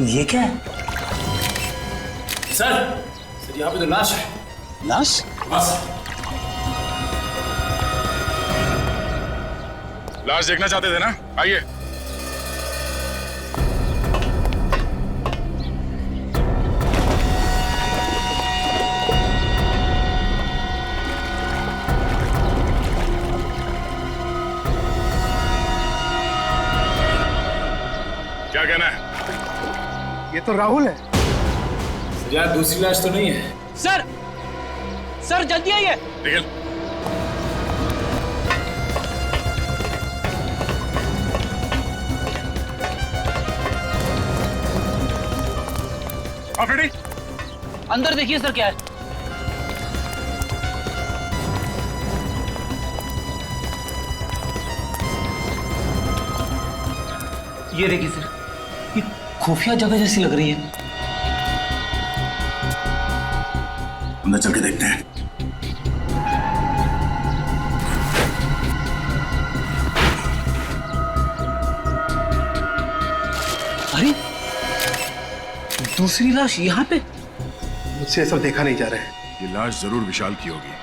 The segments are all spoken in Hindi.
ये क्या है? सर यहाँ पे तो लाश है। लाश? बस। लाश देखना चाहते थे ना? आइए। क्या कहना है? ये तो राहुल है। सर यार दूसरी लाश तो नहीं है। सर जल्दी आइए। निखिल, आफरीदी, अंदर देखिए सर क्या है। ये देखिए सर, ये खुफिया जगह जैसी लग रही है। अंदर चल के देखते हैं। अरे दूसरी लाश यहाँ पे। मुझसे ये सब देखा नहीं जा रहा है। ये लाश जरूर विशाल की होगी।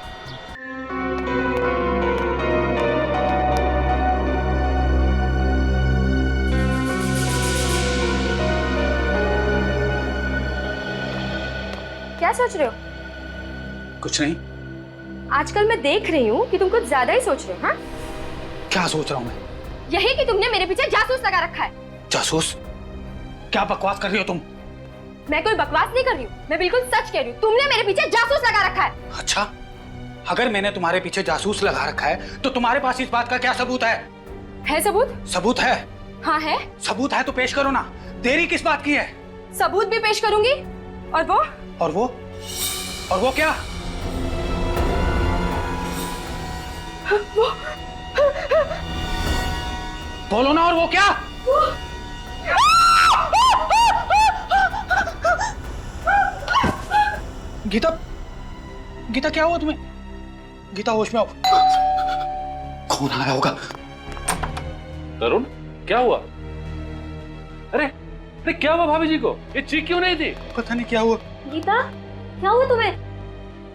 क्या सोच रहे हो? कुछ नहीं। आजकल मैं देख रही हूँ कि तुम कुछ ज्यादा ही सोच रहे हो। हाँ, क्या सोच रहा हूँ मैं? यही कि तुमने मेरे पीछे जासूस लगा रखा है। जासूस? क्या बकवास कर रही हो तुम? मैं कोई बकवास नहीं कर रही हूँ, मैं बिल्कुल सच कह रही हूँ। तुमने मेरे पीछे जासूस लगा रखा है। अच्छा, अगर मैंने तुम्हारे पीछे जासूस लगा रखा है तो तुम्हारे पास इस बात का क्या सबूत है? है सबूत? सबूत है? हाँ है। सबूत है तो पेश करो ना। देरी किस बात की है? सबूत भी पेश करूंगी। और वो? और वो? और वो क्या? वो बोलो ना। और वो क्या? गीता, गीता क्या हुआ तुम्हें? गीता होश में आओ। कौन आया होगा? तरुण, क्या हुआ? अरे अरे क्या हुआ भाभी जी को? ये चीख क्यों नहीं थी? पता नहीं क्या हुआ। गीता, क्या हुआ तुम्हें?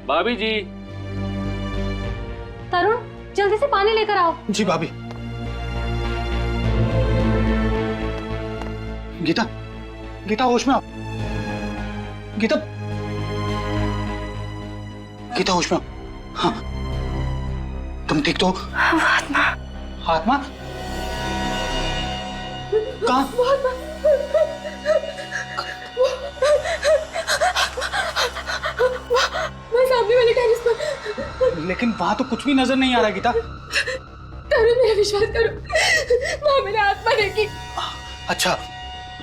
भाभी जी। तरुण, जल्दी से पानी लेकर आओ। जी भाभी। गीता, गीता होश में आओ। गीता, गीता होश में आओ। हाँ, तुम ठीक तो? आत्मा। आत्मा? कहाँ? सामने वाले टेरेस पर। लेकिन वहां तो कुछ भी नजर नहीं आ रहा गीता। तरुण, मेरा विश्वास करो, वहां मैंने आत्मा देखी। अच्छा,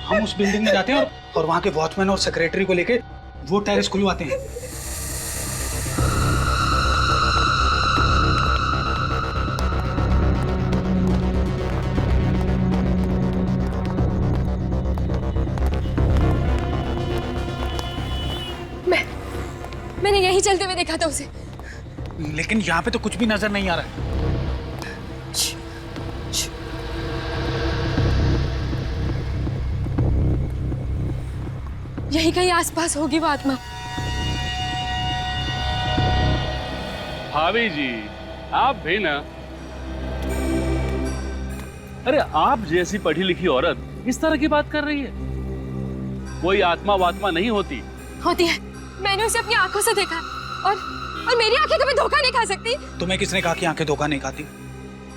हम उस बिल्डिंग में जाते हैं और वहां के वॉचमैन और सेक्रेटरी को लेके वो टेरेस खुलवाते हैं। मैंने यहीं चलते हुए देखा था उसे। लेकिन यहाँ पे तो कुछ भी नजर नहीं आ रहा है। यहीं कहीं आसपास होगी वो आत्मा। भाभी जी, आप भी ना। अरे आप जैसी पढ़ी लिखी औरत इस तरह की बात कर रही है। कोई आत्मा वात्मा नहीं होती। होती है, मैंने उसे अपनी आंखों से देखा। और मेरी आंखें कभी धोखा नहीं खा सकती। तुम्हें किसने कहा कि आंखें धोखा नहीं खाती?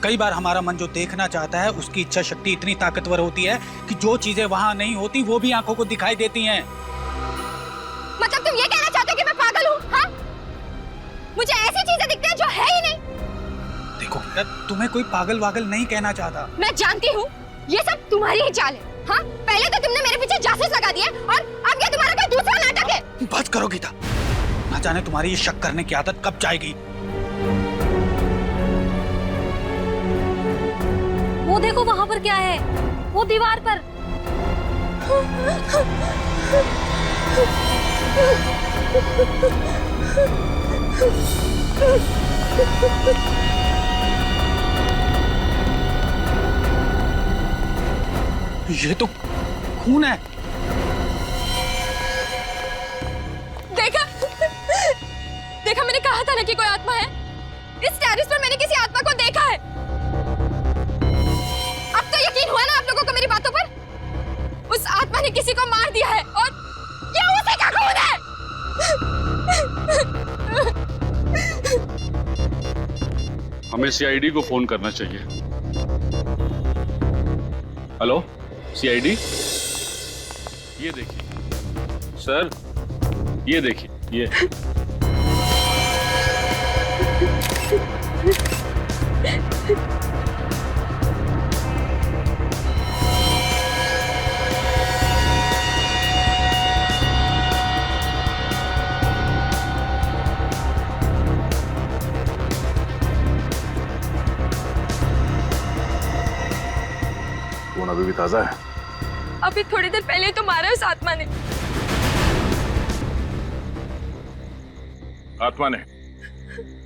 कई बार हमारा मन जो देखना चाहता है उसकी इच्छा शक्ति इतनी ताकतवर होती है कि जो चीजें वहां नहीं होती वो भी आंखों को दिखाई देती हैं। मतलब तुम ये कहना चाहते हो कि मैं पागल हूँ? हाँ? मुझे ऐसी चीजें दिखती हैं जो है ही नहीं। देखो बेटा, तुम्हें कोई पागल वागल नहीं कहना चाहता। मैं जानती हूँ ये सब तुम्हारी ही चाल है। हाँ? पहले तो तुमने मेरे पीछे जासूस लगा दिया और अब ये तुम्हारा कोई दूसरा नाटक है। बस करो गीता, ना जाने तुम्हारी ये शक करने की आदत कब जाएगी। वो देखो वहां पर क्या है, वो दीवार पर। ये तो खून है। कहा था ना कि कोई आत्मा है। इस टेरेस पर मैंने किसी आत्मा को देखा है। अब तो यकीन हुआ ना आप लोगों को मेरी बातों पर? उस आत्मा ने किसी को मार दिया है और ये उसी का खून है। हमें सीआईडी को फोन करना चाहिए। हेलो सीआईडी, ये देखिए सर, ये देखिए, ये खून अभी भी ताजा है। अभी थोड़ी देर पहले तो मारा उस आत्मा ने।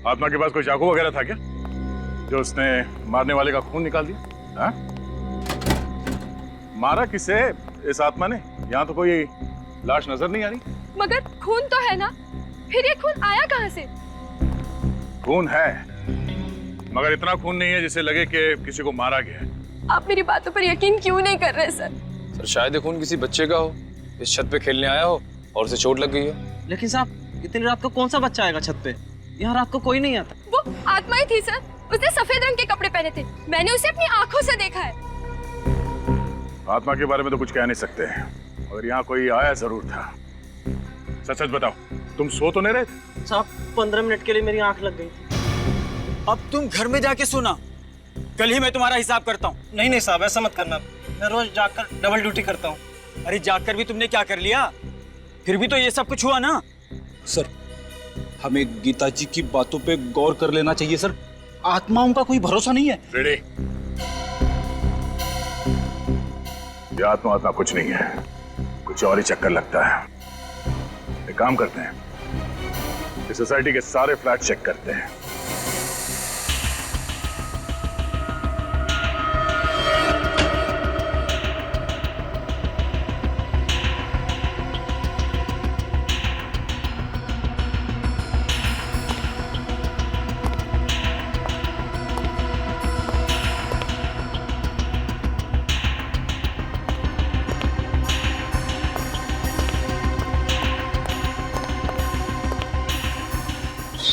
आत्मा के पास कोई चाकू वगैरह था क्या, जो उसने मारने वाले का खून निकाल दिया? हाँ? मारा किसे इस आत्मा ने? यहाँ तो कोई लाश नजर नहीं आ रही। मगर खून तो है ना, फिर ये खून आया कहाँ से? खून है, मगर इतना खून नहीं है जिससे लगे कि किसी को मारा गया है। आप मेरी बातों पर यकीन क्यों नहीं कर रहे सर? सर शायद ये खून किसी बच्चे का हो, इस छत पे खेलने आया हो और उसे चोट लग गई हो। लेकिन साहब इतनी रात को कौन सा बच्चा आएगा छत पे? यहाँ रात को कोई नहीं आता। वो आत्मा ही थी सर। उसने सफेद रंग के कपड़े पहने थे। मैंने उसे अपनी आंखों से देखा है। आत्मा के बारे में तो कुछ कह नहीं सकते, और यहाँ कोई आया जरूर था। सच सच बताओ, तुम सो तो नहीं रहे थे? साहब 15 मिनट के लिए मेरी आंख लग गई थी। अब तुम घर में जाके सोना, कल ही मैं तुम्हारा हिसाब करता हूँ। नहीं नहीं साहब, ऐसा मत करना। मैं रोज जाकर डबल ड्यूटी करता हूँ। अरे जाकर भी तुमने क्या कर लिया? फिर भी तो ये सब कुछ हुआ ना। सर, हमें गीता जी की बातों पे गौर कर लेना चाहिए सर। आत्माओं का कोई भरोसा नहीं है। रेडी? ये आत्मा कुछ नहीं है, कुछ और ही चक्कर लगता है। एक काम करते हैं, इस सोसाइटी के सारे फ्लैट चेक करते हैं।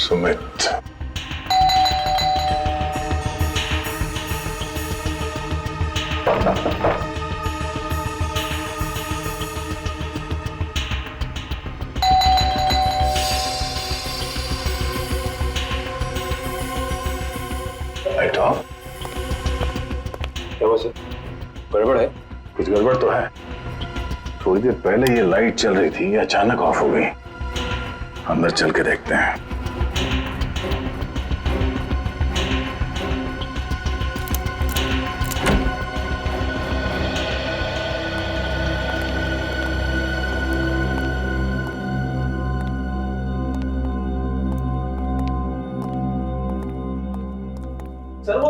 Sumit, light of. क्या हुआ सर? गड़बड़ है? कुछ गड़बड़ तो है। थोड़ी देर पहले ये लाइट चल रही थी, ये अचानक ऑफ हो गई। अंदर चल के देखते हैं। सर वो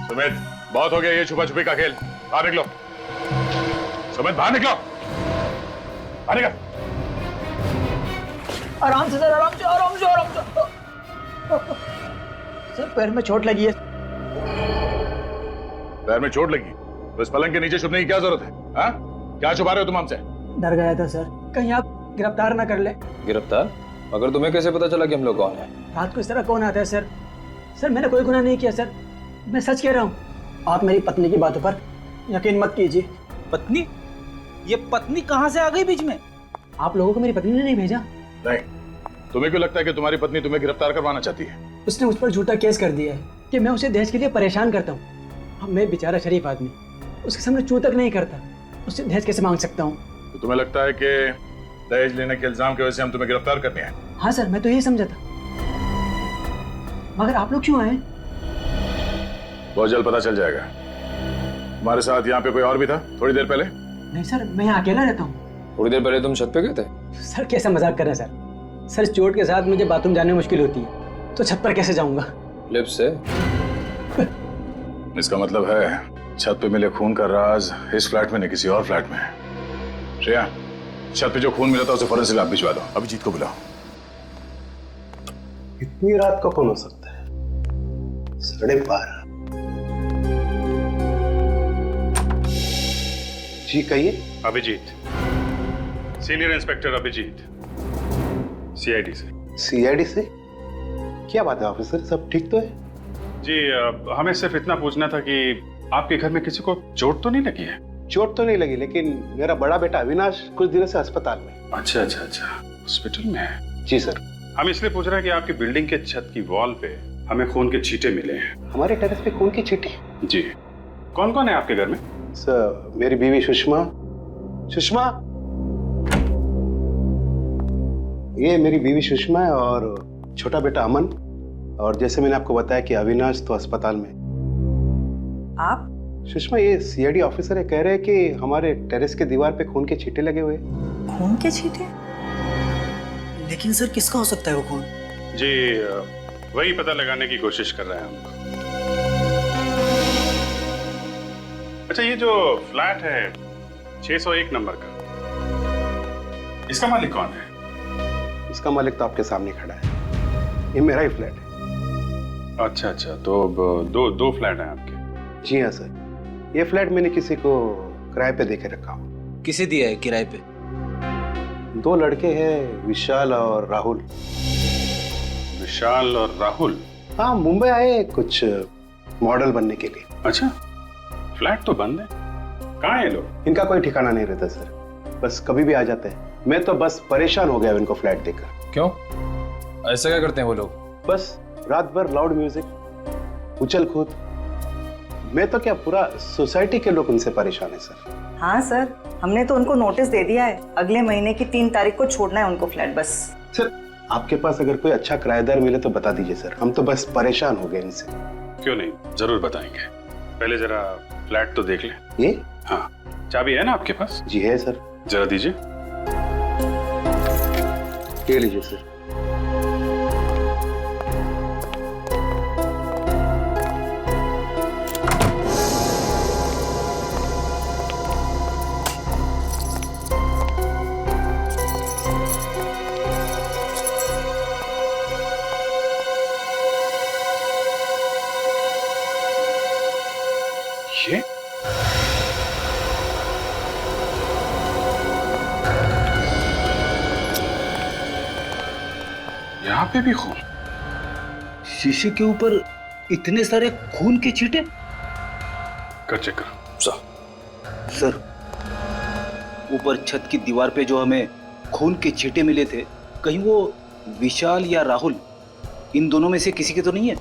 सुमित, बहुत हो गया ये छुपा छुपी का खेल। बाहर निकलो। सुमित, बाहर निकलो। बाहर निकल। आराम से सर, आराम से, आराम से, आराम से। सर पैर में चोट लगी है। पैर में चोट लगी तो इस पलंग के नीचे छुपने की क्या जरूरत है? हाँ? क्या छुपा रहे हो तुम हमसे? डर गया था सर, कहीं आप गिरफ्तार ना कर ले। गिरफ्तार? मगर तुम्हें कैसे पता चला कि हम लोग कौन है? रात को इस तरह कौन आता है सर? सर मैंने कोई गुनाह नहीं किया सर, मैं सच कह रहा हूँ। आप मेरी पत्नी की बातों पर यकीन मत कीजिए। पत्नी? ये पत्नी कहाँ से आ गई बीच में? आप लोगों को मेरी पत्नी ने नहीं भेजा। नहीं, तुम्हें क्यों लगता है कि तुम्हारी पत्नी तुम्हें गिरफ्तार करवाना चाहती है? उसने मुझ पर झूठा केस कर दिया है। कि मैं उसे दहेज के लिए परेशान करता हूँ। अब मैं बेचारा शरीफ आदमी उसके सामने चूं तक नहीं करता, उससे दहेज कैसे मांग सकता हूँ? तो तुम्हें लगता है कि दहेज लेने के इल्जाम की वजह से हम तुम्हें गिरफ्तार करने आए? हाँ सर, मैं तो यही समझा था। मगर आप लोग क्यों आए? बहुत जल्द पता चल जाएगा। हमारे साथ यहाँ पे कोई और भी था थोड़ी देर पहले? नहीं सर, मैं यहाँ अकेला रहता हूँ। थोड़ी देर पहले तुम छत पे गए थे? सर कैसा मजाक कर रहे हैं सर? सर चोट के साथ मुझे बाथरूम जाने में मुश्किल होती है, तो छत पर कैसे जाऊंगा? लिफ्ट से? इसका मतलब है छत पे मिले खून का राज इस फ्लैट में नहीं किसी और फ्लैट में है। श्रेया, छत पे जो खून मिला था उसे फौरन से लैब भिजवा दो। अभिजीत को बुलाओ। इतनी रात का कौन हो सकता है? 12:30। जी कहिए। Abhijeet, senior inspector Abhijeet, CID से। सीआईडी से? क्या बात है ऑफिसर, सब ठीक तो है? जी हमें सिर्फ इतना पूछना था कि आपके घर में किसी को चोट तो नहीं लगी है? चोट तो नहीं लगी, लेकिन मेरा बड़ा बेटा अविनाश कुछ दिनों से अस्पताल में। अच्छा, हॉस्पिटल में है? जी सर। हम इसलिए पूछ रहे हैं कि आपकी बिल्डिंग के छत की वॉल पे हमें खून के छींटे मिले हैं। हमारे टेरेस पे खून की छींटे? जी। कौन कौन है आपके घर में? सर मेरी बीवी सुषमा, ये मेरी बीवी सुषमा है और छोटा बेटा अमन, और जैसे मैंने आपको बताया कि अविनाश तो अस्पताल में। आप? सुषमा, ये सीआईडी ऑफिसर है, कह रहे हैं कि हमारे टेरेस के दीवार पे खून के छींटे लगे हुए। खून के छींटे? लेकिन सर किसका हो सकता है वो खून? जी वही पता लगाने की कोशिश कर रहे हैं हम। अच्छा, ये जो फ्लैट है 601 नंबर का, इसका मालिक कौन है? इसका मालिक तो आपके सामने खड़ा है, ये मेरा ही फ्लैट है। अच्छा, तो दो फ्लैट हैं आपके? जी हाँ सर, ये फ्लैट मैंने किसी को किराए पे देके रखा हूँ। किसे दिया है किराए पे? 2 लड़के हैं, विशाल और राहुल। विशाल और राहुल? हाँ, मुंबई आए कुछ मॉडल बनने के लिए। अच्छा, फ्लैट तो बंद है, कहाँ है लोग? इनका कोई ठिकाना नहीं रहता सर, बस कभी भी आ जाते हैं। मैं तो बस परेशान हो गया इनको फ्लैट देखकर। क्यों? ऐसा क्या करते हैं वो लोग? बस रात भर लाउड म्यूजिक, उछल कूद। मैं तो क्या, पूरा सोसाइटी के लोग उनसे परेशान है सर। हाँ सर, हमने तो उनको नोटिस दे दिया है, अगले महीने की 3 तारीख को छोड़ना है उनको फ्लैट। बस सर, आपके पास अगर कोई अच्छा किराएदार मिले तो बता दीजिए सर, हम तो बस परेशान हो गए इनसे। क्यों नहीं, जरूर बताएंगे। पहले जरा फ्लैट तो देख लें। ये? हाँ, चाबी है ना आपके पास? जी है सर। जरा दीजिए। ले लीजिए सर। ये यहाँ पे भी खून? शीशे के ऊपर इतने सारे खून के छींटे? कर चेक करो। सर, ऊपर छत की दीवार पे जो हमें खून के छींटे मिले थे, कहीं वो विशाल या राहुल, इन दोनों में से किसी के तो नहीं है?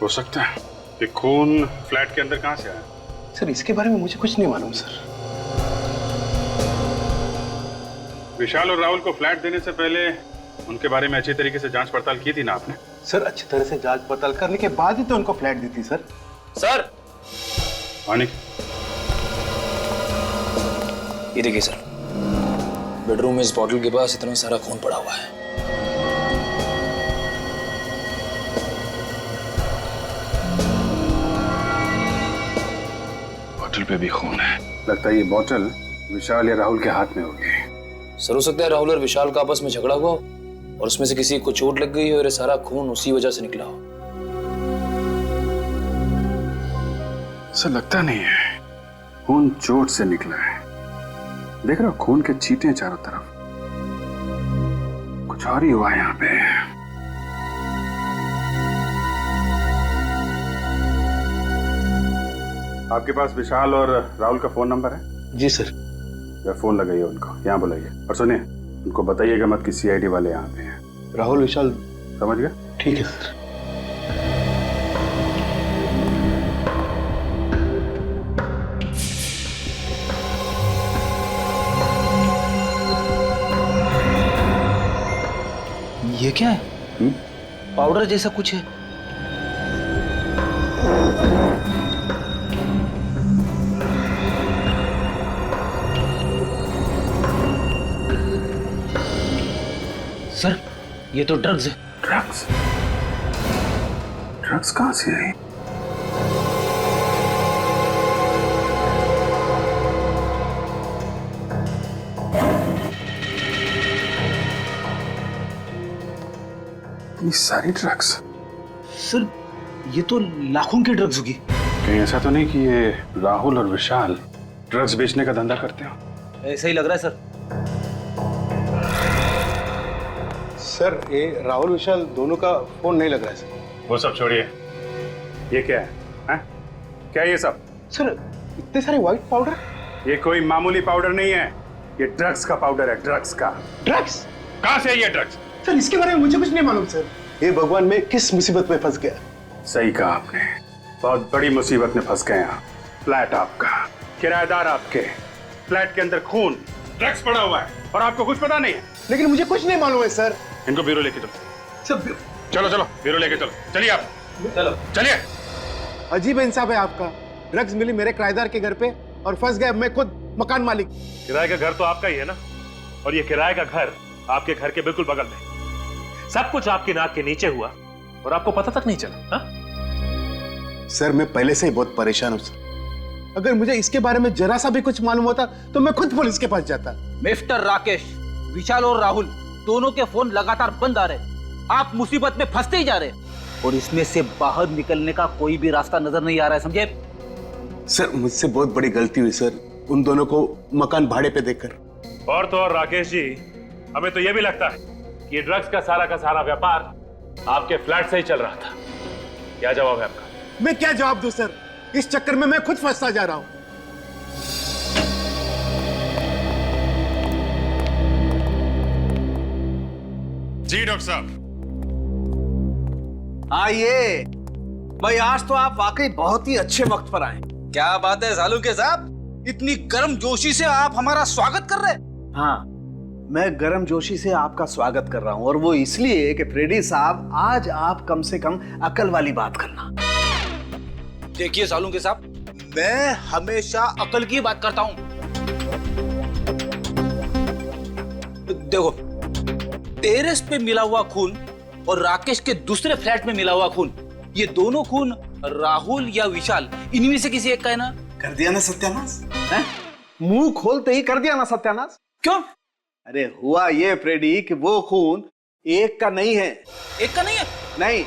हो सकता है। ये खून फ्लैट के अंदर कहाँ से आया? सर इसके बारे में मुझे कुछ नहीं मालूम सर। विशाल और राहुल को फ्लैट देने से पहले उनके बारे में अच्छी तरीके से जांच पड़ताल की थी ना आपने? सर अच्छी तरह से जांच पड़ताल करने के बाद ही तो उनको फ्लैट दी थी सर। सर, मानिक, ये देखिए सर, बेडरूम में इस बॉटल के पास इतना सारा खून पड़ा हुआ है। बॉटल पे भी खून है। लगता है ये बॉटल विशाल या राहुल के हाथ में होगी। सर, हो सकता है राहुल और विशाल का आपस में झगड़ा हुआ और उसमें से किसी को चोट लग गई और ये सारा खून उसी वजह से निकला हो। ऐसा लगता नहीं है, खून चोट से निकला है। देख रहे हो खून के छींटे हैं चारों तरफ। कुछ और ही हुआ है यहाँ पे। आपके पास विशाल और राहुल का फोन नंबर है? जी सर। फोन लगाइए उनको, यहाँ बुलाइए। और सुनिए, उनको बताइएगा मत कि सीआईडी वाले यहाँ पे हैं। राहुल विशाल। समझ गए? ठीक है सर। ये क्या है? पाउडर जैसा कुछ है। सर, ये तो ड्रग्स है। ड्रग्स? ड्रग्स कहां से आई? इतनी सारी ड्रग्स? सर, ये तो लाखों की ड्रग्स होगी। कहीं ऐसा तो नहीं कि ये राहुल और विशाल ड्रग्स बेचने का धंधा करते हो? ऐसा ही लग रहा है सर। सर, ये राहुल विशाल दोनों का फोन नहीं लग रहा है सर। वो सब छोड़िए, ये क्या है? हैं? क्या ये सब? सर, इतने सारे व्हाइट पाउडर? ये कोई मामूली पाउडर नहीं है, ये ड्रग्स का पाउडर है, ड्रग्स का। ड्रग्स? कहां से है ये ड्रग्स? सर, इसके बारे में मुझे कुछ नहीं मालूम सर। ये भगवान, मैं किस मुसीबत में फंस गया। सही कहा आपने, बहुत बड़ी मुसीबत में फंस गए आप। फ्लैट आपका, किराएदार आपके, फ्लैट के अंदर खून, ड्रग्स पड़ा हुआ है और आपको कुछ पता नहीं है। लेकिन मुझे कुछ नहीं मालूम है सर। इनको ब्यूरो लेके चलो। सर, चलो चलो, ब्यूरो लेके चलो। चलिए आप, चलो चलिए। अजीब इंसाफ है आपका। ड्रग्स मिली मेरे किराएदार के घर पे और फंस गया मैं खुद मकान मालिक। किराए का घर तो आपका ही है ना, और ये किराए का घर आपके घर के बिल्कुल बगल में। सब कुछ आपकी नाक के नीचे हुआ और आपको पता तक नहीं चला। हा? सर, मैं पहले से ही बहुत परेशान हूँ सर। अगर मुझे इसके बारे में जरा सा भी कुछ मालूम होता तो मैं खुद पुलिस के पास जाता। मिस्टर राकेश, विशाल और राहुल दोनों के फोन लगातार बंद आ रहे। आप मुसीबत में फंसते ही जा रहे और इसमें से बाहर निकलने का कोई भी रास्ता नजर नहीं आ रहा है, समझे? सर, मुझसे बहुत बड़ी गलती हुई सर, उन दोनों को मकान भाड़े पे देकर। और तो और राकेश जी, हमें तो यह भी लगता है कि ये ड्रग्स का सारा व्यापार आपके फ्लैट से ही चल रहा था। क्या जवाब है आपका? मैं क्या जवाब दूं सर, इस चक्कर में मैं खुद फंसता जा रहा हूं। जी डॉक्टर साहब। आइए भाई, आज तो आप वाकई बहुत ही अच्छे वक्त पर आए। क्या बात है सालुके साहब, इतनी गर्मजोशी से आप हमारा स्वागत कर रहे हैं। हाँ, मैं गर्मजोशी से आपका स्वागत कर रहा हूं, और वो इसलिए कि फ्रेडी साहब, आज आप कम से कम अकल वाली बात करना। देखिए सालुके साहब, मैं हमेशा अकल की बात करता हूं। देखो, टेरेस पे मिला हुआ खून और राकेश के दूसरे फ्लैट में मिला हुआ खून, ये दोनों खून राहुल या विशाल, इनमें से किसी एक का है ना? कर दिया ना सत्यानाश? मुंह खोलते ही कर दिया ना सत्यानाश? क्यों? अरे हुआ ये फ्रेडी कि वो खून एक का नहीं है। एक का नहीं है? नहीं,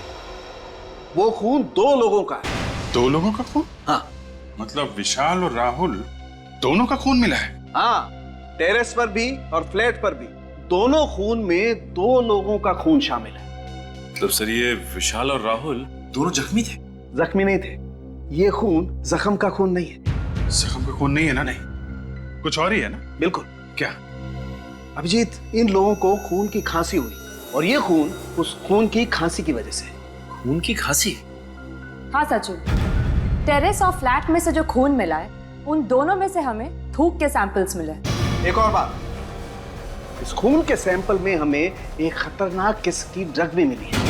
वो खून दो लोगों का है। दो लोगों का खून? हाँ। मतलब विशाल और राहुल दोनों का खून मिला है? हाँ, टेरेस पर भी और फ्लैट पर भी दोनों खून में दो लोगों का खून शामिल है। मतलब सर, ये विशाल और राहुल दोनों जख्मी थे? जख्मी नहीं थे, ये खून जख्म का खून नहीं है। जख्म का खून नहीं है ना? नहीं, कुछ और ही है ना? बिल्कुल। क्या? अभिजीत, इन लोगों को खून की खांसी हुई और ये खून उस खून की खांसी की वजह से। खून की खांसी? हाँ सचू, टेरेस और फ्लैट में से जो खून मिला है, उन दोनों में से हमें थूक के सैंपल्स मिले। एक और बात, इस खून के सैंपल में हमें एक खतरनाक किस्म की ड्रग भी मिली है।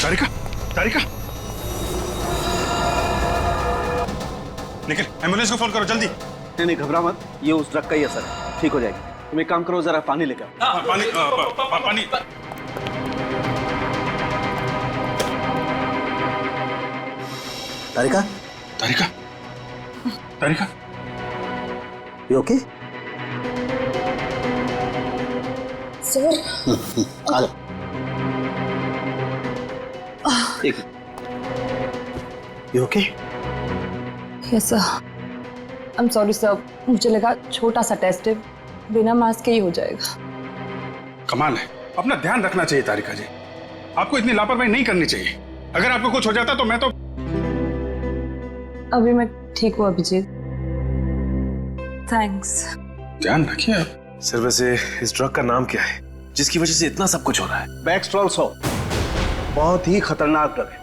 तारिका, तारिका, निकल, एम्बुलेंस को फोन करो जल्दी। नहीं, घबरा मत, ये उस ड्रग का ही असर है, ठीक हो जाएगी। तुम एक काम करो, जरा पानी लेकर। पानी, पानी। तारिका, तारिका, तारिका, यू ओके? सर, आ लो। एक, you okay? Yes sir. I am sorry sir, मुझे लगा छोटा सा टेस्ट है, बिना मास्क के ही हो जाएगा। कमाल है, अपना ध्यान रखना चाहिए तारिका जी, आपको इतनी लापरवाही नहीं करनी चाहिए। अगर आपको कुछ हो जाता तो मैं तो। अभी मैं ठीक हूँ अभिजीत, थैंक्स। ध्यान रखिए आप। सर, वैसे इस ड्रग का नाम क्या है जिसकी वजह से इतना सब कुछ हो रहा है? बैक्सट्रॉल 100 बहुत ही खतरनाक ड्रग है।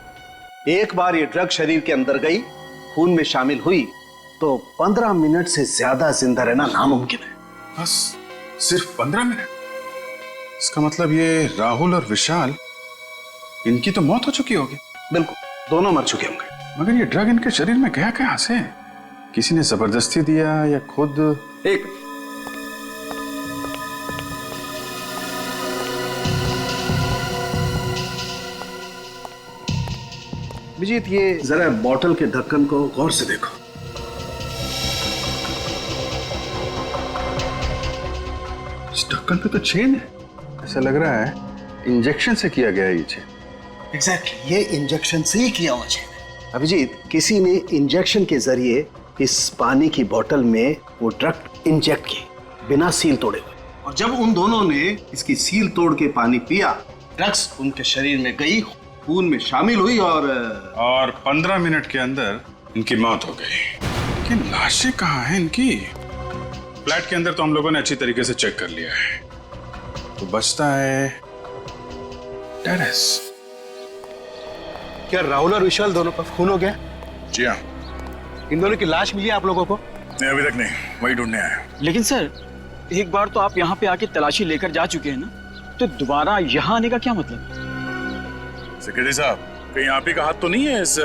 एक बार ये ड्रग शरीर के अंदर गई, खून में शामिल हुई, तो 15 मिनट से ज्यादा जिंदा रहना नामुमकिन है। बस सिर्फ 15 मिनट? इसका मतलब ये राहुल और विशाल, इनकी तो मौत हो चुकी होगी। बिल्कुल, दोनों मर चुके होंगे। मगर ये ड्रग इनके शरीर में गया कहां से? किसी ने जबरदस्ती दिया या खुद? एक अभिजीत, ये जरा बॉटल के ढक्कन को गौर से देखो। इस ढक्कन पे तो चेन है। ऐसा लग रहा है इंजेक्शन से किया गया ये चेन। एग्जैक्टली, ये इंजेक्शन से ही किया हुआ चेन है। अभिजीत, किसी ने इंजेक्शन के जरिए इस पानी की बोतल में वो ड्रग इंजेक्ट की, बिना सील तोड़े हुए। और जब उन दोनों ने इसकी सील तोड़ के पानी पिया, ड्रग्स उनके शरीर में गई, खून में शामिल हुई और 15 मिनट के अंदर इनकी मौत हो गई। लेकिन लाशें कहाँ हैं इनकी? फ्लैट के अंदर तो हम लोगों ने अच्छी तरीके से चेक कर लिया है, तो बचता है टेरेस। क्या राहुल और विशाल दोनों का खून हो गया? जी हाँ। इन दोनों की लाश मिली आप लोगों को? नहीं, अभी तक नहीं, वही ढूंढने आए। लेकिन सर, एक बार तो आप यहाँ पे आके तलाशी लेकर जा चुके हैं ना, तो दोबारा यहाँ आने का क्या मतलब? सेक्रेटरी साहब, कहीं आप ही का हाथ तो नहीं है इस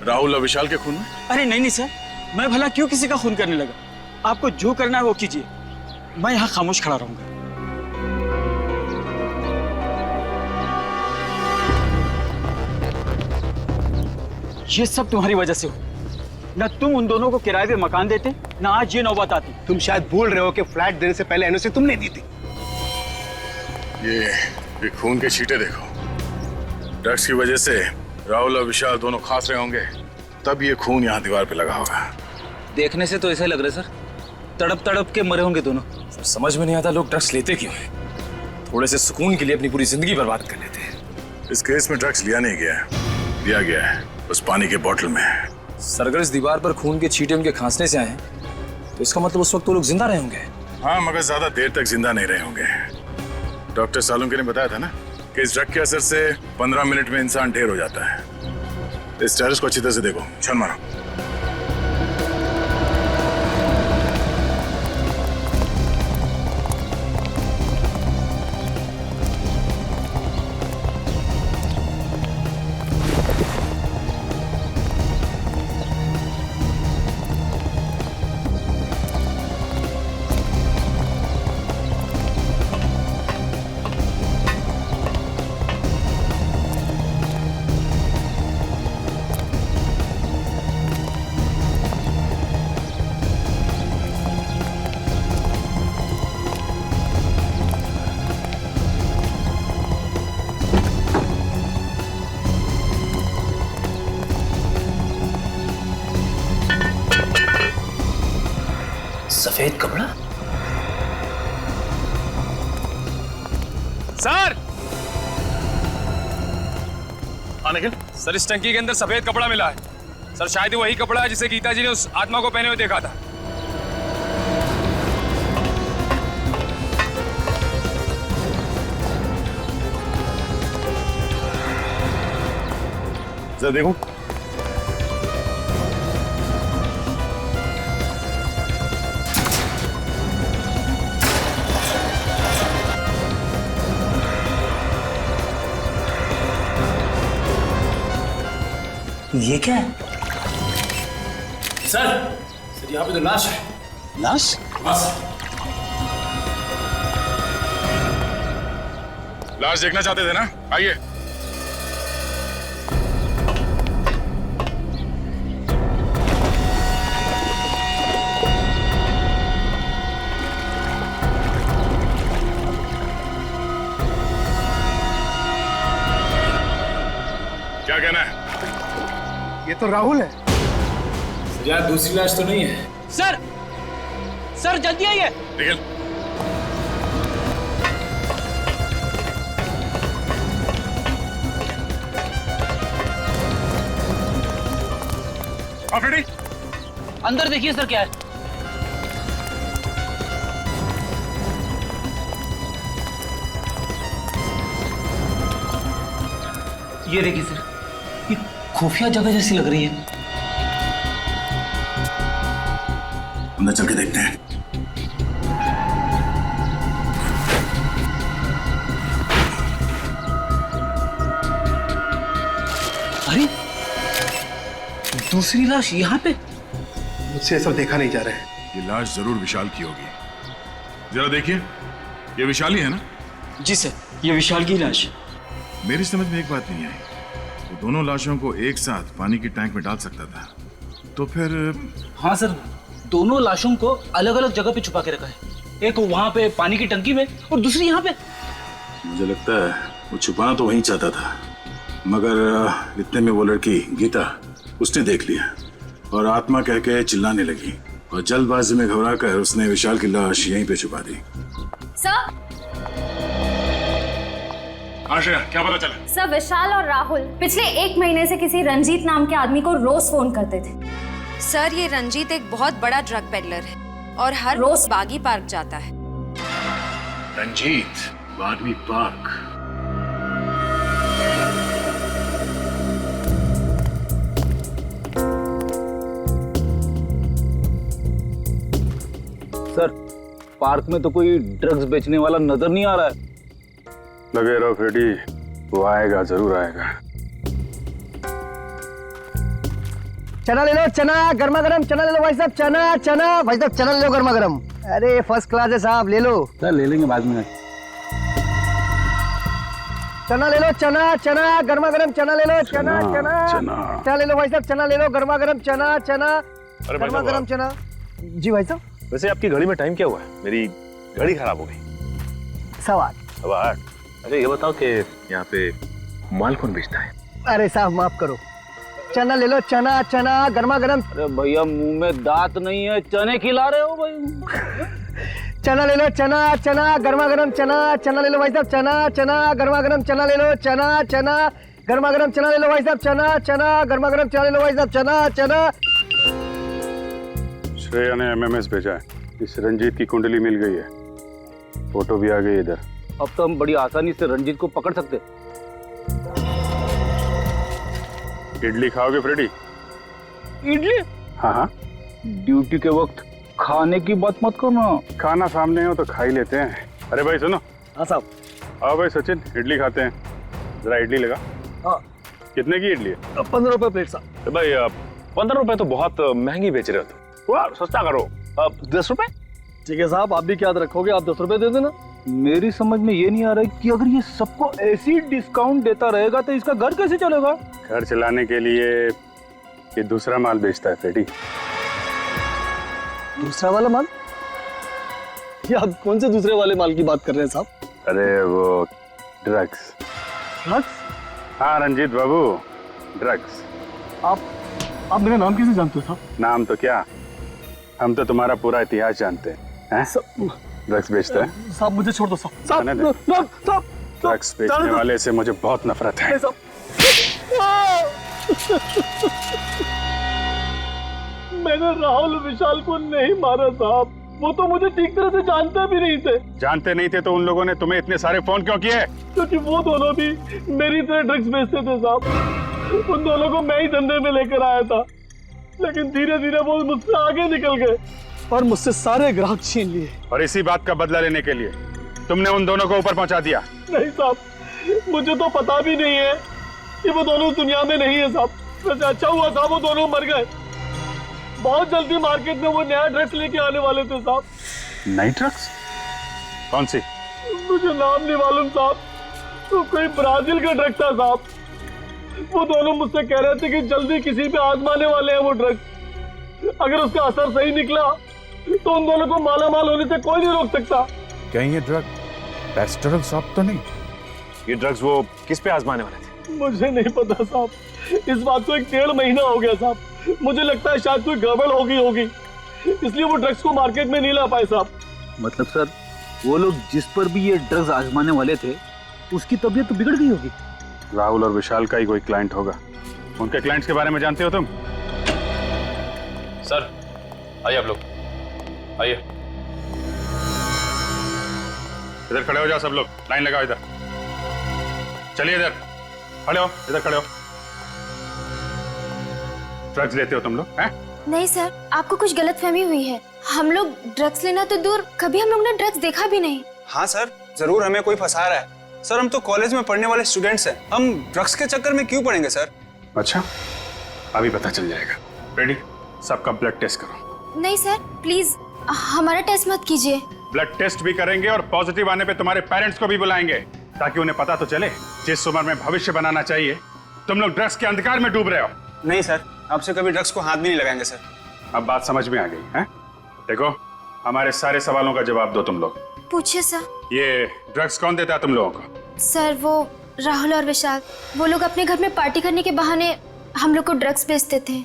राहुल और विशाल के खून में? अरे नहीं नहीं सर, मैं भला क्यों किसी का खून करने लगा? आपको जो करना है वो कीजिए, मैं यहाँ खामोश खड़ा रहूंगा। ये सब तुम्हारी वजह से हो। ना तुम उन दोनों को किराए पे मकान देते, ना आज ये नौबत आती। तुम शायद भूल रहे हो कि फ्लैट देने से पहले एनओसी तुमने दी थी। ये खून के छींटे देखो। ड्रग्स की वजह से राहुल और विशाल दोनों खास रहे होंगे, तब ये खून यहाँ दीवार पे लगा होगा। देखने से तो ऐसा लग रहा है सर, तड़प तड़प के मरे होंगे दोनों। सर समझ में नहीं आता लोग ड्रग्स लेते क्यों हैं? थोड़े से सुकून के लिए अपनी पूरी जिंदगी बर्बाद कर लेते हैं। इस केस में ड्रग्स लिया नहीं गया, दिया गया है उस पानी के बोतल में। सर अगर इस दीवार पर खून के छींटे उनके खांसने से आए तो इसका मतलब उस वक्त वो लोग जिंदा रहे होंगे। हाँ, मगर ज्यादा देर तक जिंदा नहीं रहे होंगे। डॉक्टर सालुंके ने बताया था ना कि इस ड्रग के असर से 15 मिनट में इंसान ढेर हो जाता है। इस टेरेस को अच्छी तरह से देखो, छन मारो। सफेद कपड़ा? सर! हाँ निखिल? सर इस टंकी के अंदर सफेद कपड़ा मिला है। सर शायद वही कपड़ा है जिसे गीता जी ने उस आत्मा को पहने हुए देखा था। जरा देखो। ये क्या है? सर यहाँ पे तो लाश है। लाश? बस। लाश देखना चाहते थे ना? आइए। क्या कहना है? ये तो राहुल है। यार दूसरी लाश तो नहीं है। सर, सर जल्दी आइए। निखिल, आफरीदी, अंदर देखिए सर क्या है। ये देखिए सर, ये खुफिया जगह जैसी लग रही है। अंदर चल के देखते हैं। अरे दूसरी लाश यहाँ पे? मुझसे ये सब देखा नहीं जा रहा है। ये लाश जरूर विशाल की होगी। जरा देखिए, ये विशाल ही है ना? जी सर, ये विशाल की लाश। मेरी समझ में एक बात नहीं आई, वो दोनों लाशों को एक साथ पानी की टैंक में डाल सकता था, तो फिर? हाँ सर, दोनों लाशों को अलग अलग जगह पे छुपा के रखा है। एक वहां पे पानी की टंकी में और दूसरी यहाँ पे। मुझे लगता है वो छुपाना तो वहीं चाहता था, मगर इतने में वो लड़की गीता उसने देख लिया और आत्मा कह के चिल्लाने लगी और जल्दबाजी में घबराकर उसने विशाल की लाश यहीं पे छुपा दी। सर, आशा, क्या पता चला? सर विशाल और राहुल पिछले 1 महीने से किसी रंजीत नाम के आदमी को रोज फोन करते थे। सर, ये रंजीत एक बहुत बड़ा ड्रग पेडलर है और हर रोज बागी पार्क जाता है। रंजीत बागी पार्क? सर, पार्क में तो कोई ड्रग्स बेचने वाला नजर नहीं आ रहा है। लगे रहो फ्रेडी, वो आएगा, जरूर आएगा। चना ले लो, चना गर्मा गर्म चना ले लो भाई साहब, चना चना भाई साहब, चना ले लो गर्मा गर्म। अरे फर्स्ट क्लास है साहब, ले लो। सर ले लेंगे बाद में। चना ले लो, चना चना गर्मा गर्म चना ले लो, चना चना चना ले लो भाई साहब, चना ले लो गर्मा गर्म चना चना गर्मा गर्म चना। जी भाई साहब। वैसे आपकी घड़ी में टाइम क्या हुआ है? मेरी घड़ी खराब हो गई। 8:15। अरे ये बताओ कि यहाँ पे माल कौन बेचता है? अरे साहब माफ करो, चना ले लो, चना चना गर्मा गर्म। अरे भैया मुंह में दांत नहीं है, चने खिला रहे हो भाई। चना ले लो, चना चना गर्मा गर्म चना चना ले लो भाई साहब, चना चना गर्मा गर्म चना ले लो, चना चना गर्मा गर्म चना ले लो भाई साहब, चना चना गर्मा गर्म चना ले लो भाई साहब, चना चना। श्रेया ने एमएमएस भेजा है, इस रंजीत की कुंडली मिल गई है, फोटो भी आ गई इधर। अब तो हम बड़ी आसानी से रंजीत को पकड़ सकते। इडली खाओगे फ्रेडी? इडली? हाँ हाँ। ड्यूटी के वक्त खाने की बात मत करना। खाना सामने हो तो खा ही लेते हैं। अरे भाई सुनो। हाँ साहब। आओ भाई सचिन, इडली खाते हैं। जरा इडली लगा। हाँ। कितने की इडली है? 15 रुपए प्लेट साहब। भाई 15 रुपए तो बहुत महंगी बेच रहे हो, तो सस्ता करो। 10 रुपए? ठीक है साहब, आप भी क्या रखोगे, आप 10 रुपए दे देना। मेरी समझ में ये नहीं आ रहा है कि अगर ये सबको ऐसी डिस्काउंट देता रहेगा तो इसका घर कैसे चलेगा? घर चलाने के लिए ये दूसरा माल बेचता है फ्रेडी। दूसरा वाला माल? ये आप कौन से दूसरे वाले माल की बात कर रहे हैं साहब? अरे वो ड्रग्स। ड्रग्स? हाँ रंजीत बाबू, ड्रग्स। आप मेरा नाम कैसे जानते हो साहब? नाम तो क्या, हम तो तुम्हारा पूरा इतिहास जानते हैं। ड्रग्स बेचता है? साहब मुझे छोड़ दो साहब। साहब ड्रग्स बेचने वाले से मुझे बहुत नफरत है। मैंने राहुल विशाल को नहीं मारा साहब, वो तो मुझे ठीक तरह से जानते भी नहीं थे। जानते नहीं थे तो उन लोगों ने तुम्हें इतने सारे फोन क्यों किए? क्योंकि वो दोनों भी मेरी तरह ड्रग्स बेचते थे साहब। उन दोनों को मैं ही धंधे में लेकर आया था, लेकिन धीरे धीरे वो मुझसे आगे निकल गए और मुझसे सारे ग्राहक छीन लिए। और इसी बात का बदला लेने के लिए तुमने उन दोनों को ऊपर पहुंचा दिया? नहीं साहब, मुझे तो पता भी नहीं है कि वो दोनों दुनिया में नहीं है साहब। वैसे अच्छा हुआ साहब वो दोनों मर गए। बहुत जल्दी मार्केट में वो नया ड्रग्स लेके आने वाले थे साहब। नई ड्रग्स? कौन सी? मुझे नाम नहीं मालूम साहब, तो कोई ब्राजील का ड्रग था साहब। वो दोनों मुझसे कह रहे थे कि जल्दी किसी पे आजमाने वाले हैं वो ड्रग। अगर उसका असर सही निकला तो उन दोनों को माला माल होने से कोई नहीं रोक सकता। कहीं ये ड्रग टेस्ट ड्रग्स आप तो नहीं? ये ड्रग्स वो किस पे आजमाने वाले थे? मुझे नहीं पता साहब, इस बात को 1.5 महीना हो गया साहब। मुझे लगता है शायद कोई गड़बड़ होगी, इसलिए वो ड्रग्स को मार्केट में नहीं ला पाए साहब। मतलब सर, वो लोग जिस पर भी ये ड्रग्स आजमाने वाले थे उसकी तबीयत तो बिगड़ गई होगी। राहुल और विशाल का ही कोई क्लाइंट होगा। उनके क्लाइंट्स के बारे में जानते हो तुम? सर आइए आप लोग, आइए। इधर खड़े हो जाओ सब लोग, लाइन लगाओ इधर। चलिए इधर खड़े हो, इधर खड़े हो। ड्रग्स लेते हो तुम लोग हैं? नहीं सर, आपको कुछ गलतफहमी हुई है। हम लोग ड्रग्स लेना तो दूर, कभी हम लोग ने ड्रग्स देखा भी नहीं। हाँ सर, जरूर हमें कोई फंसा रहा है। सर हम तो कॉलेज में पढ़ने वाले स्टूडेंट्स हैं, हम ड्रग्स के चक्कर में क्यों पड़ेंगे सर? अच्छा, अभी पता चल जाएगा। रेडी, सबका ब्लड टेस्ट करो। नहीं सर, प्लीज हमारा टेस्ट मत कीजिए। ब्लड टेस्ट भी करेंगे और पॉजिटिव आने पे तुम्हारे पेरेंट्स को भी बुलाएंगे, ताकि उन्हें पता तो चले जिस उम्र में भविष्य बनाना चाहिए तुम लोग ड्रग्स के अंधकार में डूब रहे हो। नहीं सर, आपसे कभी ड्रग्स को हाथ भी नहीं लगाएंगे सर। अब बात समझ में आ गई है? देखो, हमारे सारे सवालों का जवाब दो तुम लोग। पूछिए सर। ये ड्रग्स कौन देता है तुम लोगों को? सर वो राहुल और विशाल, वो लोग अपने घर में पार्टी करने के बहाने हम लोग को ड्रग्स बेचते थे।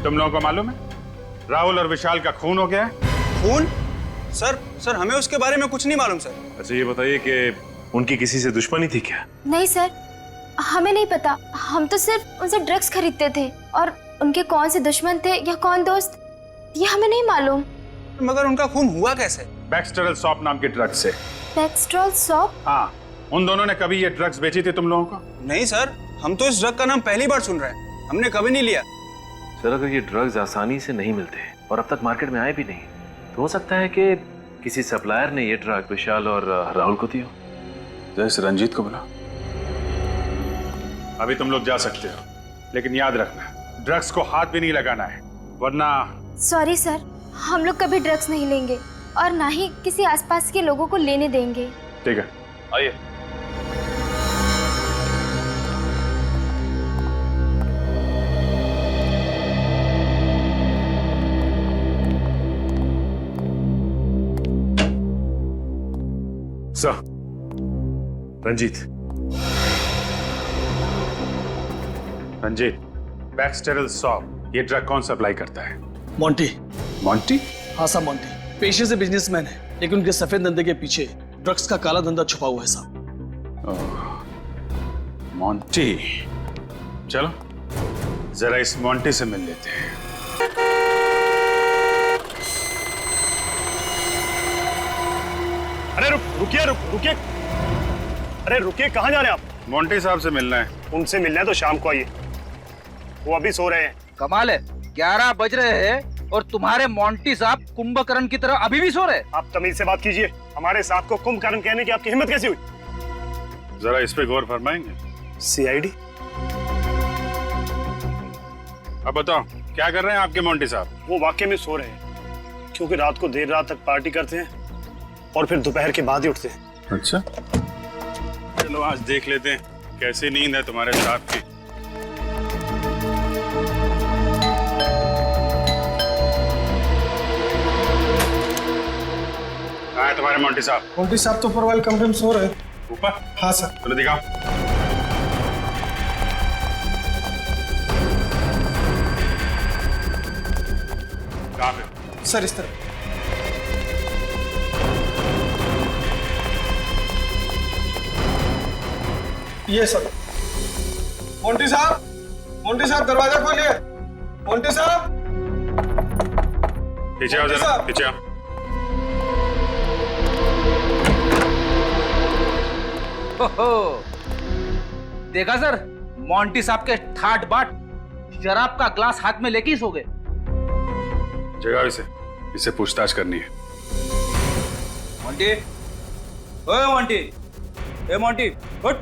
तुम लोगों को मालूम है राहुल और विशाल का खून हो गया है? खून? सर हमें उसके बारे में कुछ नहीं मालूम सर। अच्छा ये बताइए कि उनकी किसी से दुश्मनी थी क्या? नहीं सर, हमें नहीं पता। हम तो सिर्फ उनसे ड्रग्स खरीदते थे, और उनके कौन से दुश्मन थे या कौन दोस्त, ये हमें नहीं मालूम। मगर उनका खून हुआ कैसे? बैक्सटेरल सॉप नाम के ड्रग्स से। बैक्सटेरल सॉप? हाँ, उन दोनों ने कभी ये ड्रग्स बेची थी तुम लोगों को? नहीं सर, हम तो इस ड्रग का नाम पहली बार सुन रहे हैं, हमने कभी नहीं लिया। सर अगर ये ड्रग्स आसानी से नहीं मिलते और अब तक मार्केट में आए भी नहीं, तो हो सकता है कि किसी सप्लायर ने ये ड्रग विशाल और राहुल को दिया। जैसे रंजीत को बुला। अभी तुम लोग जा सकते हो, लेकिन याद रखना ड्रग्स को हाथ भी नहीं लगाना है, वरना। सॉरी सर, हम लोग कभी ड्रग्स नहीं लेंगे और ना ही किसी आसपास के लोगों को लेने देंगे। ठीक है, आइए। सर, रंजीत। रंजीत, बैक्सटेरल सॉप ये ड्रग कौन सप्लाई करता है? मोंटी। मोंटी? हाँ साहब, मोंटी पेशे से बिजनेसमैन है, लेकिन उनके सफेद धंधे के पीछे ड्रग्स का काला धंधा छुपा हुआ है साहब। मोंटी, चलो जरा इस मोंटी से मिल लेते हैं। अरे रुकिए। अरे रुकिए, कहाँ जा रहे हैं आप? मोंटी साहब से मिलना है। उनसे मिलना है तो शाम को आइए, वो अभी सो रहे हैं। कमाल है, 11 बज रहे हैं और तुम्हारे मोंटी साहब कुंभकर्ण की तरह अभी भी सो रहे हैं। आप तमीज से बात कीजिए, हमारे साहब को कुंभकर्ण कहने की आपकी हिम्मत कैसी हुई? जरा इस पे गौर फरमाएंगे? सीआईडी? अब बताओ क्या कर रहे हैं आपके मोंटी साहब? वो वाकई में सो रहे हैं, क्योंकि रात को देर रात तक पार्टी करते हैं और फिर दोपहर के बाद ही उठते हैं। अच्छा, चलो आज देख लेते हैं कैसी नींद है तुम्हारे साहब की। कहाँ है तुम्हारे मोंटी साहब? मोंटी साहब तो ऊपर वाले कमरे में सो रहे हैं। ऊपर? हाँ सर। चलो दिखाओ। कहाँ पे? सर इस तरह। ये सर। मोंटी साहब दरवाजा खोलिए। मोंटी साहब, पीछे आओ जरा, पीछे आओ। देखा सर, मोंटी साहब के ठाट बाट शराब का ग्लास हाथ में लेके ही सो गए। जगाओ इसे पूछताछ करनी है। मोंटी, ओए मोंटी, ए मोंटी, उठ।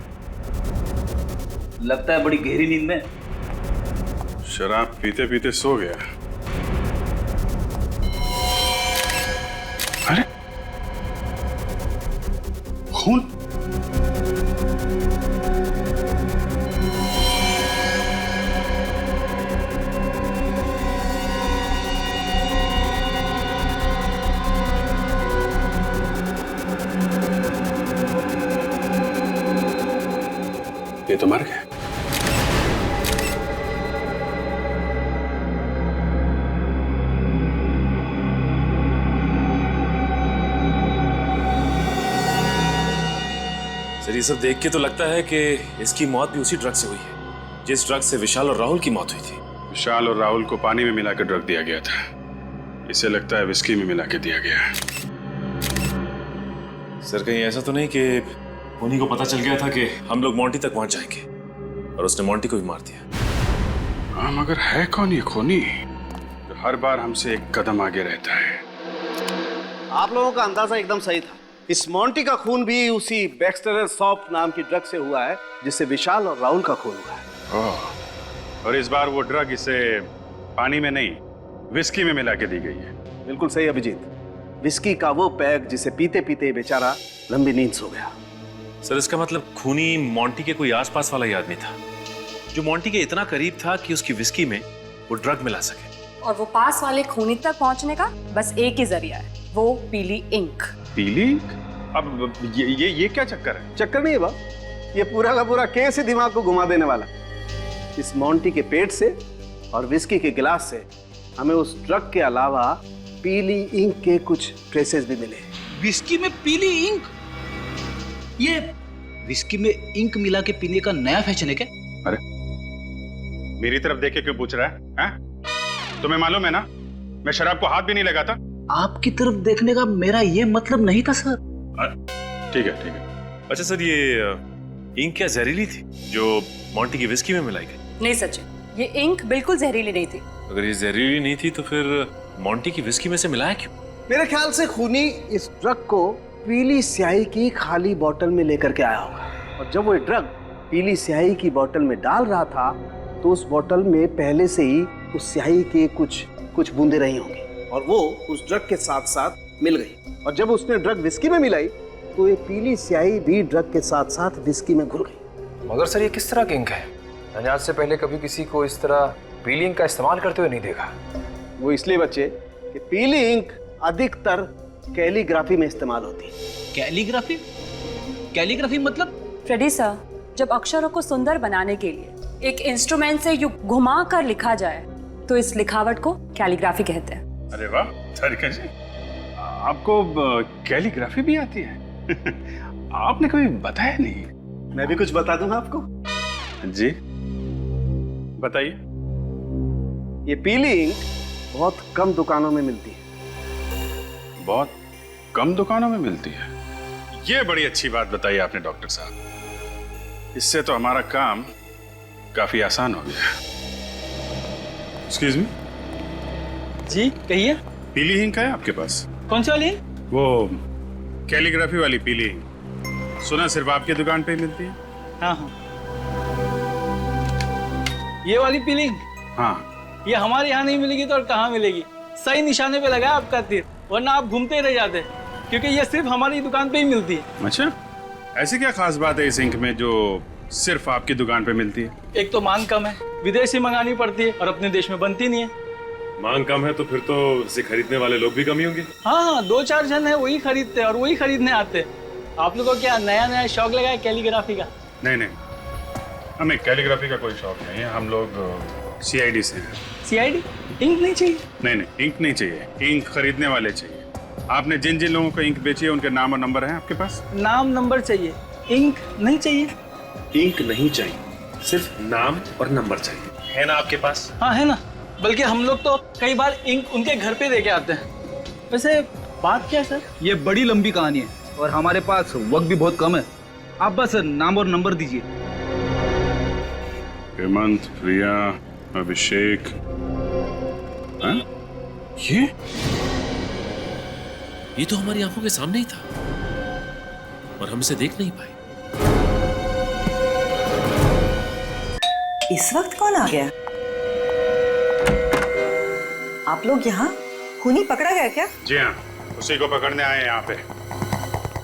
लगता है बड़ी गहरी नींद में। शराब पीते पीते सो गया। अरे खून! ये तो मर गया। सर ये सब देख के तो लगता है कि इसकी मौत भी उसी ड्रग से हुई है जिस ड्रग से विशाल और राहुल की मौत हुई थी। विशाल और राहुल को पानी में मिलाकर ड्रग दिया गया था, इसे लगता है विस्की में मिला के दिया गया। सर कहीं ऐसा तो नहीं कि उन्हीं को पता चल गया था कि हम लोग मोंटी तक पहुंच जाएंगे और उसने मोंटी को भी मार दिया? हाँ, मगर है कौन ये खूनी? हर बार हमसे एक कदम आगे रहता है। आप लोगों का अंदाजा एकदम सही था। इस मोंटी का खून भी उसी बैक्सटर सॉप नाम की ड्रग से हुआ है जिससे विशाल और राहुल का खून हुआ है। ओह, और इस बार वो ड्रग इसे पानी में नहीं विस्की में मिला के दी गई है। बिल्कुल सही अभिजीत। विस्की का वो पैक जिसे पीते पीते बेचारा लंबी नींद सो गया। सर इसका मतलब खूनी मोंटी के कोई आसपास वाला ही आदमी था जो मोंटी के इतना करीब था कि उसकी विस्की में वो ड्रग मिला सके। और वो पास वाले खूनी तक पहुंचने का बस एक ही जरिया है, वो पीली इंक। पीली इंक? अब ये क्या चक्कर है? चक्कर नहीं है बाप, ये पूरा का पूरा केस ही दिमाग को घुमा देने वाला। इस मोंटी के पेट से और विस्की के गिलास से हमें उस ड्रग के अलावा पीली इंक के कुछ ट्रेसेस भी मिले। विस्की में पीली इंक? ये विस्की में इंक मिला के पीने का नया फैशन है क्या? अरे मेरी तरफ देख के क्यों पूछ रहा है? तुम्हें मालूम है ना मैं शराब को हाथ भी नहीं लगाता। आपकी तरफ देखने का मेरा ये मतलब नहीं था सर। ठीक है ठीक है। अच्छा सर, ये इंक क्या जहरीली थी जो मोंटी की विस्की में मिलाई गई? नहीं सचिन, ये इंक बिल्कुल जहरीली नहीं थी। अगर ये जहरीली नहीं थी तो फिर मोंटी की विस्की में से मिलाया क्यों? मेरे ख्याल से खूनी इस ड्रग को पीली स्याही की खाली बोतल में लेकर के आया होगा और जब वो ड्रग पीली स्याही की बोतल में डाल रहा था तो उस बोतल में पहले से ही उस स्याही के कुछ बूंदे रही होंगी और वो उस ड्रग के साथ साथ मिल गई और जब उसने ड्रग विस्की में मिलाई तो ये पीली स्याही भी ड्रग के साथ साथ विस्की में घुल गई। मगर सर ये किस तरह की इंक है? मैंने आज से पहले कभी किसी को इस तरह पीली इंक का इस्तेमाल करते हुए नहीं देखा। वो इसलिए बच्चे कि पीली इंक अधिकतर कैलीग्राफी में इस्तेमाल होती है। कैलीग्राफी? कैलीग्राफी मतलब? फ्रेडी सर, जब अक्षरों को सुंदर बनाने के लिए एक इंस्ट्रूमेंट से यूं घुमा कर लिखा जाए तो इस लिखावट को कैलीग्राफी कहते हैं। अरे वाह तारिका जी, आपको कैलीग्राफी भी आती है? आपने कभी बताया नहीं। मैं भी कुछ बता दूं आपको? जी बताइए। ये पीली इंक बहुत कम दुकानों में मिलती है। बहुत कम दुकानों में मिलती है? ये बड़ी अच्छी बात बताई आपने डॉक्टर साहब। इससे तो हमारा काम काफी आसान हो गया। Excuse me. जी कहिए। पीली इंक है आपके पास? कौन सी वाली? वो कैलीग्राफी वाली पीली इंक। सुना सिर्फ आपकी दुकान पे ही मिलती है? हाँ हाँ, ये वाली पीली इंक? हाँ। ये हमारे यहाँ नहीं मिलेगी तो और कहाँ मिलेगी? सही निशाने पे लगा आपका तीर, वरना आप घूमते ही रह जाते क्योंकि ये सिर्फ हमारी दुकान पे ही मिलती है। अच्छा, ऐसी क्या खास बात है इस इंक में जो सिर्फ आपकी दुकान पे मिलती है? एक तो मांग कम है, विदेश से मंगानी पड़ती है और अपने देश में बनती नहीं है। मांग कम है तो फिर तो इसे खरीदने वाले लोग भी कम ही होंगे। हाँ, 2-4 जन है वही खरीदते और वही खरीदने आते। आप लोगों को क्या नया नया शौक लगा है कैलीग्राफी का? नहीं नहीं, हमें कैलीग्राफी का कोई शौक नहीं है। हम लोग CID से हैं। CID? इंक नहीं चाहिए? नहीं नहीं, इंक नहीं चाहिए, इंक खरीदने वाले चाहिए। आपने जिन जिन लोगों को इंक बेची है उनके नाम और नंबर हैं आपके पास? नाम नंबर चाहिए, इंक नहीं चाहिए। इंक नहीं चाहिए, सिर्फ नाम और नंबर चाहिए, है ना आपके पास? हाँ है ना, बल्कि हम लोग तो कई बार इंक उनके घर पे दे के आते हैं। वैसे बात क्या है सर? ये बड़ी लंबी कहानी है और हमारे पास वक्त भी बहुत कम है। आप बस नाम और नंबर दीजिए। हेमंत, प्रिया, अभिषेक। हाँ? ये तो हमारी आंखों के सामने ही था और हम इसे देख नहीं पाए। इस वक्त कौन आ गया? आप लोग यहाँ? खूनी पकड़ा गया क्या? जी हाँ, उसी को पकड़ने आए हैं यहाँ पे।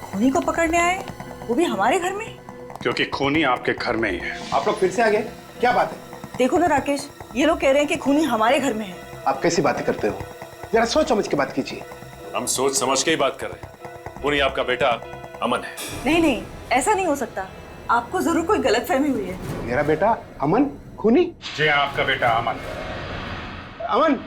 खूनी को पकड़ने आए? वो भी हमारे घर में? क्योंकि खूनी आपके घर में ही है। आप लोग फिर से आ गए? क्या बात है? देखो ना राकेश, ये लोग कह रहे हैं कि खूनी हमारे घर में है। आप कैसी बातें करते हो? जरा सोच समझ के बात कीजिए। हम सोच समझ के ही बात कर रहे हैं। खूनी आपका बेटा अमन है। नहीं नहीं, ऐसा नहीं हो सकता। आपको जरूर कोई गलतफहमी हुई है। मेरा बेटा अमन खूनी? जी हाँ, आपका बेटा अमन। अमन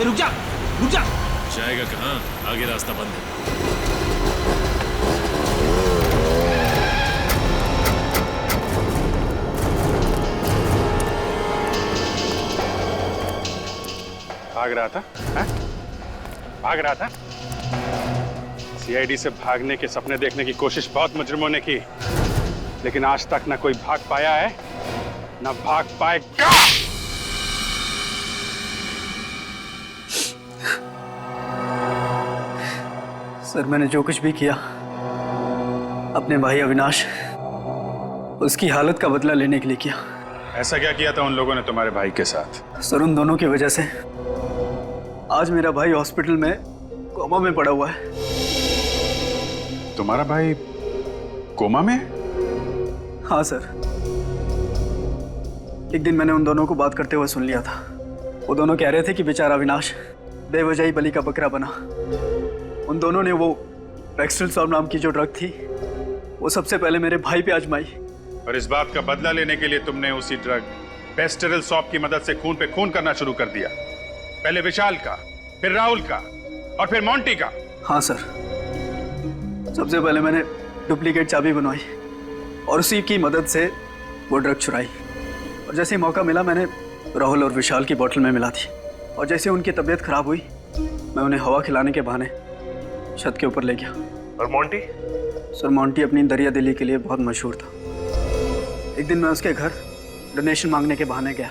रुक जा, रुक जा। जाएगा कहाँ? आगे रास्ता बंद है। भाग रहा था? हाँ? भाग रहा था? सीआईडी से भागने के सपने देखने की कोशिश बहुत मुजरिमों ने की, लेकिन आज तक ना कोई भाग पाया है, ना भाग पाएगा। सर, मैंने जो कुछ भी किया अपने भाई अविनाश, उसकी हालत का बदला लेने के लिए किया। ऐसा क्या किया था उन लोगों ने तुम्हारे भाई के साथ? सर, उन दोनों की वजह से आज मेरा भाई हॉस्पिटल में कोमा में पड़ा हुआ है। तुम्हारा भाई कोमा में? हाँ सर। एक दिन मैंने उन दोनों को बात करते हुए सुन लिया था। वो दोनों कह रहे थे कि बेचारा अविनाश बेवजह ही बलि का बकरा बना। उन दोनों ने वो पेक्स्ट्रल सॉल्व नाम की जो ड्रग थी, वो सबसे पहले मेरे भाई पे आजमाई। और इस बात का बदला लेने के लिए तुमने उसी ड्रग पेस्टेरल सॉप की मदद से खून पे खून करना शुरू कर दिया। पहले विशाल का, फिर राहुल का, और फिर मोंटी का। हाँ सर, सबसे पहले मैंने डुप्लीकेट चाबी बनवाई और उसी की मदद से वो ड्रग चुराई। और जैसे ही मौका मिला मैंने राहुल और विशाल की बोतल में मिला दी। और जैसे उनकी तबीयत खराब हुई, मैं उन्हें हवा खिलाने के बहाने छत के ऊपर ले गया। और मोंटी? सर, मोंटी अपनी दरिया दिली के लिए बहुत मशहूर था। एक दिन मैं उसके घर डोनेशन मांगने के बहाने गया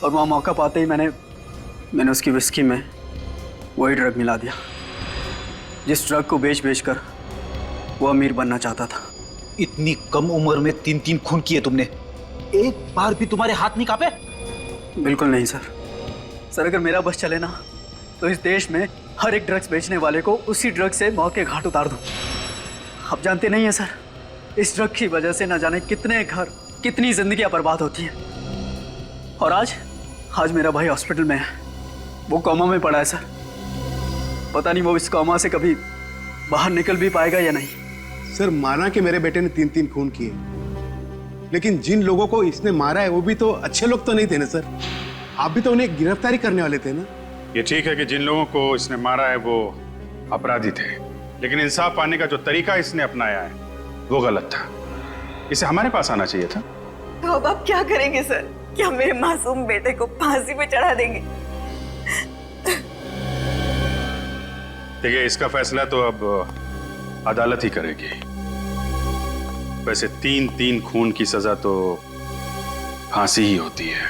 और वहाँ मौका पाते ही मैंने उसकी विस्की में वही ड्रग मिला दिया जिस ड्रग को बेच कर वो अमीर बनना चाहता था। इतनी कम उम्र में 3 खून किए तुमने, एक बार भी तुम्हारे हाथ नहीं कांपे? बिल्कुल नहीं सर। सर, अगर मेरा बस चले ना तो इस देश में हर एक ड्रग्स बेचने वाले को उसी ड्रग से मौत के घाट उतार दूं। आप जानते नहीं हैं सर, इस ड्रग की वजह से न जाने कितने घर, कितनी जिंदगियां बर्बाद होती हैं। और आज मेरा भाई हॉस्पिटल में है, वो कोमा में पड़ा है सर। पता नहीं वो इस कोमा से कभी बाहर निकल भी पाएगा या नहीं। सर, माना कि मेरे बेटे ने 3 खून किए, लेकिन जिन लोगों को इसने मारा है वो भी तो अच्छे लोग तो नहीं थे ना सर। आप भी तो उन्हें गिरफ्तारी करने वाले थे ना। ये ठीक है कि जिन लोगों को इसने मारा है वो अपराधी थे, लेकिन इंसाफ पाने का जो तरीका इसने अपनाया है वो गलत था। इसे हमारे पास आना चाहिए था। तो अब आप क्या करेंगे सर? क्या मेरे मासूम बेटे को फांसी पे चढ़ा देंगे? देखिए, इसका फैसला तो अब अदालत ही करेगी। वैसे 3 खून की सजा तो फांसी ही होती है।